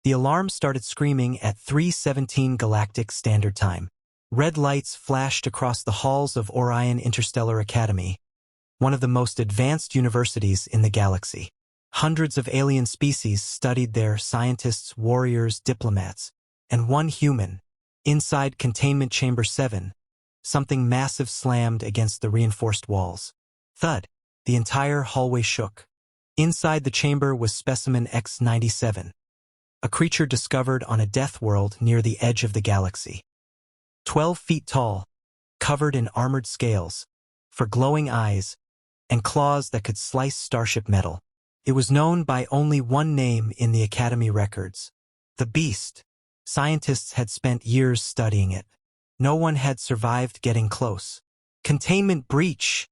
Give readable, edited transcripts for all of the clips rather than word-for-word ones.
The alarm started screaming at 3:17 Galactic Standard Time. Red lights flashed across the halls of Orion Interstellar Academy, one of the most advanced universities in the galaxy. Hundreds of alien species studied there, scientists, warriors, diplomats, and one human. Inside Containment Chamber 7, something massive slammed against the reinforced walls. Thud! The entire hallway shook. Inside the chamber was Specimen X-97, a creature discovered on a death world near the edge of the galaxy. 12 feet tall, covered in armored scales, for glowing eyes, and claws that could slice starship metal. It was known by only one name in the Academy records: the Beast. Scientists had spent years studying it. No one had survived getting close. "Containment breach!"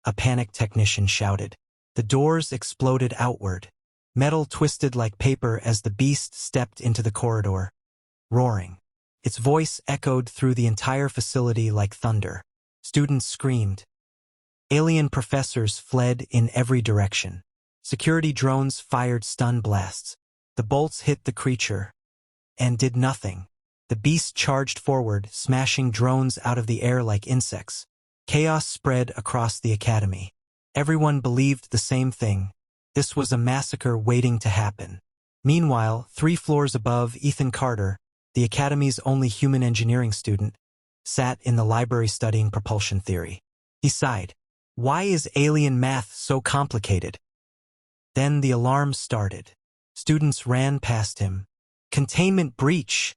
a panicked technician shouted. The doors exploded outward. Metal twisted like paper as the Beast stepped into the corridor, roaring. Its voice echoed through the entire facility like thunder. Students screamed. Alien professors fled in every direction. Security drones fired stun blasts. The bolts hit the creature and did nothing. The Beast charged forward, smashing drones out of the air like insects. Chaos spread across the academy. Everyone believed the same thing. This was a massacre waiting to happen. Meanwhile, 3 floors above, Ethan Carter, the academy's only human engineering student, sat in the library studying propulsion theory. He sighed. Why is alien math so complicated? Then the alarm started. Students ran past him. "Containment breach!"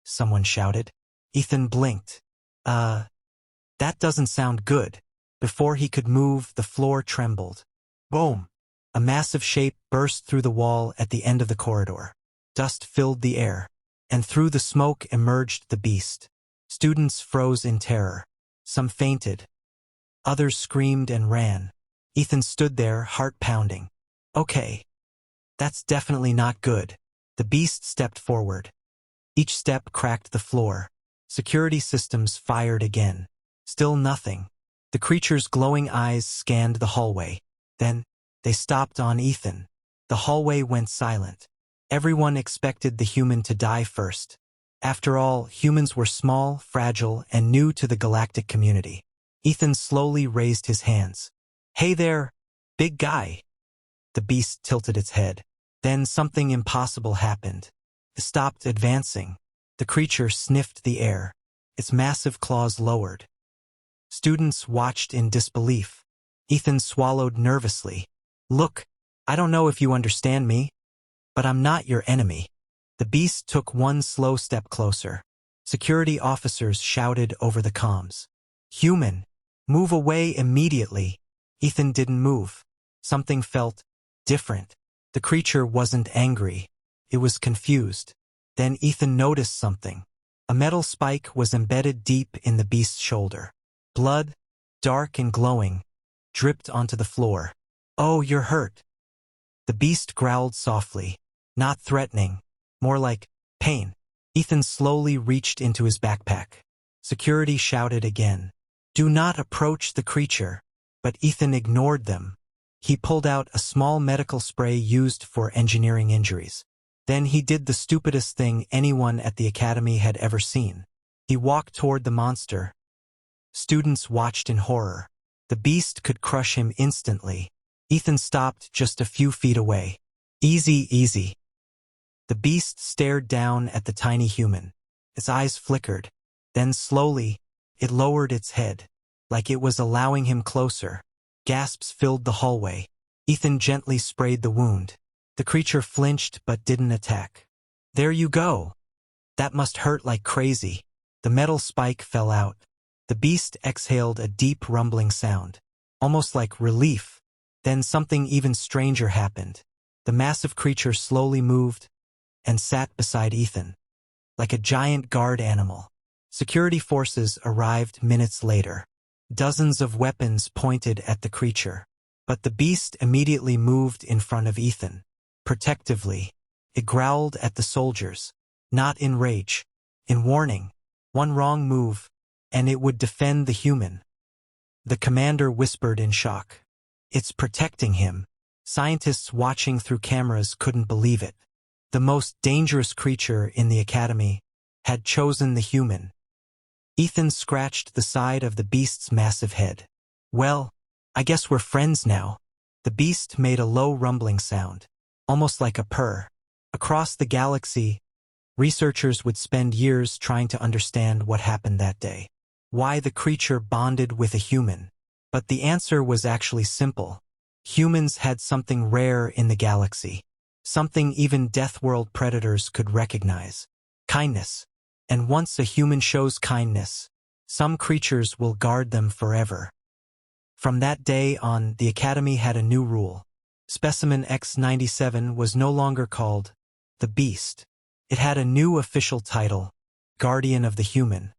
someone shouted. Ethan blinked. That doesn't sound good." Before he could move, the floor trembled. Boom! A massive shape burst through the wall at the end of the corridor. Dust filled the air, and through the smoke emerged the Beast. Students froze in terror. Some fainted. Others screamed and ran. Ethan stood there, heart pounding. Okay. That's definitely not good. The Beast stepped forward. Each step cracked the floor. Security systems fired again. Still nothing. The creature's glowing eyes scanned the hallway. Then, they stopped on Ethan. The hallway went silent. Everyone expected the human to die first. After all, humans were small, fragile, and new to the galactic community. Ethan slowly raised his hands. "Hey there, big guy." The Beast tilted its head. Then something impossible happened. It stopped advancing. The creature sniffed the air. Its massive claws lowered. Students watched in disbelief. Ethan swallowed nervously. "Look, I don't know if you understand me, but I'm not your enemy." The Beast took one slow step closer. Security officers shouted over the comms. "Human, move away immediately." Ethan didn't move. Something felt different. The creature wasn't angry. It was confused. Then Ethan noticed something. A metal spike was embedded deep in the Beast's shoulder. Blood, dark and glowing, dripped onto the floor. "Oh, you're hurt." The Beast growled softly, not threatening, more like pain. Ethan slowly reached into his backpack. Security shouted again, "Do not approach the creature." But Ethan ignored them. He pulled out a small medical spray used for engineering injuries. Then he did the stupidest thing anyone at the academy had ever seen. He walked toward the monster. Students watched in horror. The Beast could crush him instantly. Ethan stopped just a few feet away. "Easy, easy." The Beast stared down at the tiny human. Its eyes flickered. Then slowly, it lowered its head, like it was allowing him closer. Gasps filled the hallway. Ethan gently sprayed the wound. The creature flinched but didn't attack. "There you go. That must hurt like crazy." The metal spike fell out. The Beast exhaled a deep rumbling sound, almost like relief. Then something even stranger happened. The massive creature slowly moved and sat beside Ethan, like a giant guard animal. Security forces arrived minutes later. Dozens of weapons pointed at the creature. But the Beast immediately moved in front of Ethan. Protectively, it growled at the soldiers, not in rage, in warning. One wrong move, and it would defend the human. The commander whispered in shock. "It's protecting him." Scientists watching through cameras couldn't believe it. the most dangerous creature in the academy, had chosen the human. Ethan scratched the side of the beast's massive head. "Well, I guess we're friends now." The beast made a low rumbling sound, almost like a purr. Across the galaxy, researchers would spend years trying to understand what happened that day. Why the creature bonded with a human. But the answer was actually simple. Humans had something rare in the galaxy. Something even Deathworld predators could recognize. Kindness. And once a human shows kindness, some creatures will guard them forever. From that day on, the Academy had a new rule. Specimen X-97 was no longer called the Beast. It had a new official title, Guardian of the Human.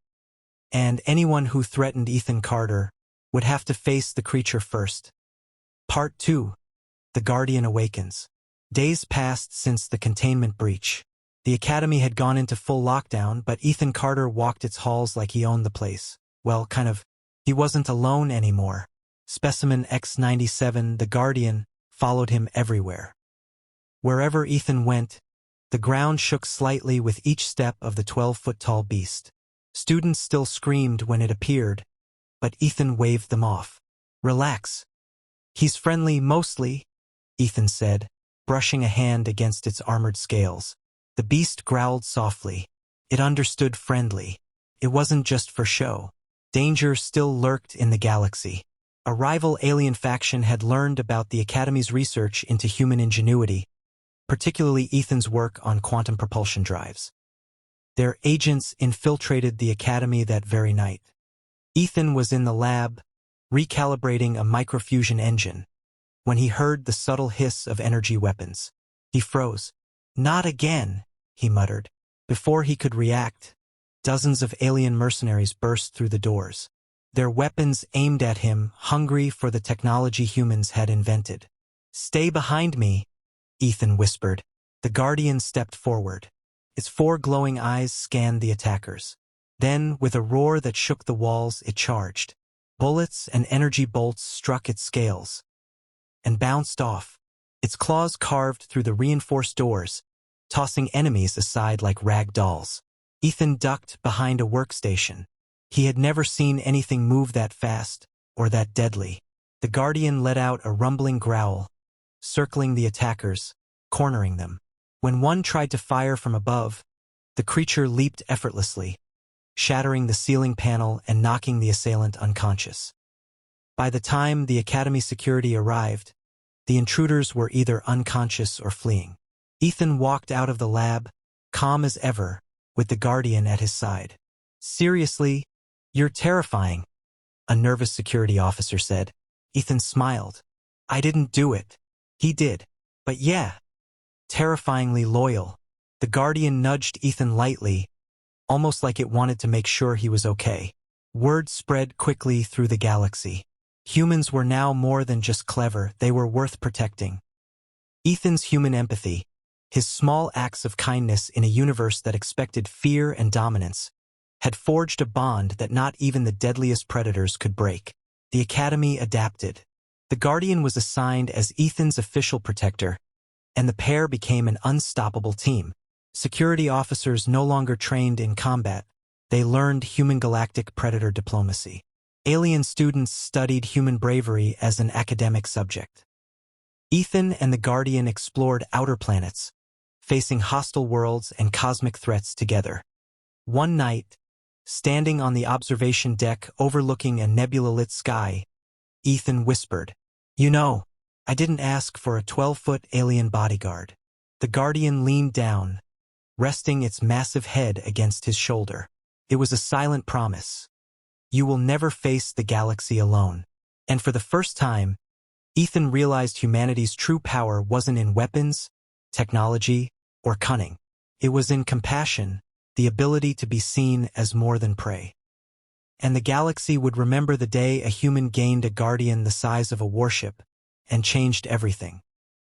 And anyone who threatened Ethan Carter would have to face the creature first. Part 2. The Guardian Awakens. Days passed since the containment breach. The Academy had gone into full lockdown, but Ethan Carter walked its halls like he owned the place. Well, kind of. He wasn't alone anymore. Specimen X-97, the Guardian, followed him everywhere. Wherever Ethan went, the ground shook slightly with each step of the 12-foot-tall beast. Students still screamed when it appeared, but Ethan waved them off. "Relax. He's friendly mostly," Ethan said, brushing a hand against its armored scales. The beast growled softly. It understood friendly. It wasn't just for show. Danger still lurked in the galaxy. A rival alien faction had learned about the Academy's research into human ingenuity, particularly Ethan's work on quantum propulsion drives. Their agents infiltrated the Academy that very night. Ethan was in the lab, recalibrating a microfusion engine, when he heard the subtle hiss of energy weapons. He froze. "Not again," he muttered. Before he could react, dozens of alien mercenaries burst through the doors. Their weapons aimed at him, hungry for the technology humans had invented. "Stay behind me," Ethan whispered. The Guardian stepped forward. Its 4 glowing eyes scanned the attackers. Then, with a roar that shook the walls, it charged. Bullets and energy bolts struck its scales and bounced off. Its claws carved through the reinforced doors, tossing enemies aside like rag dolls. Ethan ducked behind a workstation. He had never seen anything move that fast or that deadly. The Guardian let out a rumbling growl, circling the attackers, cornering them. When one tried to fire from above, the creature leaped effortlessly, shattering the ceiling panel and knocking the assailant unconscious. By the time the Academy security arrived, the intruders were either unconscious or fleeing. Ethan walked out of the lab, calm as ever, with the Guardian at his side. "Seriously, you're terrifying," a nervous security officer said. Ethan smiled. "I didn't do it. He did. But yeah, terrifyingly loyal." The Guardian nudged Ethan lightly, almost like it wanted to make sure he was okay. Word spread quickly through the galaxy. Humans were now more than just clever, they were worth protecting. Ethan's human empathy, his small acts of kindness in a universe that expected fear and dominance, had forged a bond that not even the deadliest predators could break. The Academy adapted. The Guardian was assigned as Ethan's official protector, and the pair became an unstoppable team. Security officers no longer trained in combat. They learned human galactic predator diplomacy. Alien students studied human bravery as an academic subject. Ethan and the Guardian explored outer planets, facing hostile worlds and cosmic threats together. One night, standing on the observation deck overlooking a nebula-lit sky, Ethan whispered, "You know, I didn't ask for a 12-foot alien bodyguard." The Guardian leaned down, resting its massive head against his shoulder. It was a silent promise. "You will never face the galaxy alone." And for the first time, Ethan realized humanity's true power wasn't in weapons, technology, or cunning. It was in compassion, the ability to be seen as more than prey. And the galaxy would remember the day a human gained a Guardian the size of a warship and changed everything.